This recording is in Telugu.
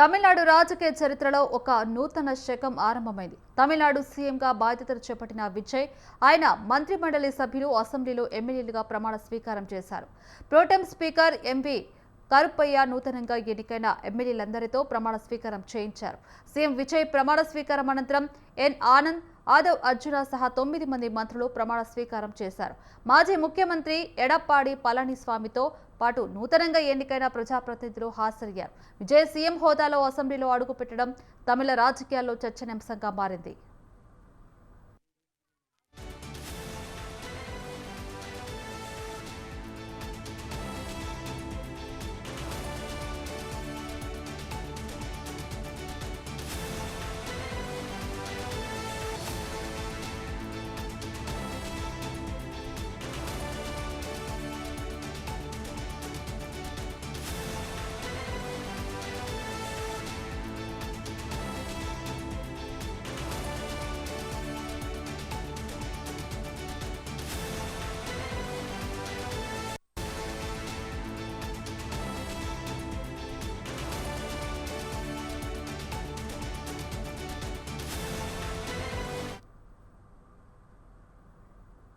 తమిళనాడు రాజకీయ చరిత్రలో ఒక నూతన శకం ఆరంభమైంది. తమిళనాడు సీఎంగా బాధ్యతలు చేపట్టిన విజయ్, ఆయన మంత్రిమండలి సభ్యులు అసెంబ్లీలో ఎమ్మెల్యేలుగా ప్రమాణ స్వీకారం చేశారు. ప్రోటెం స్పీకర్ ఎంవి కరుప్పయ్య నూతనంగా ఎన్నికైన ఎమ్మెల్యేలందరితో ప్రమాణ స్వీకారం చేయించారు. సీఎం విజయ్ ప్రమాణ స్వీకారం అనంతరం ఎన్ ఆనంద్, ఆదవ్ అర్జున సహా 9 మంది మంత్రులు ప్రమాణ స్వీకారం చేశారు. మాజీ ముఖ్యమంత్రి ఎడప్పాడి పళనిస్వామితో పాటు నూతనంగా ఎన్నికైన ప్రజాప్రతినిధులు హాజరయ్యారు. విజయ్ సీఎం హోదాలో అసెంబ్లీలో అడుగుపెట్టడం తమిళ రాజకీయాల్లో చర్చనీయాంశంగా మారింది.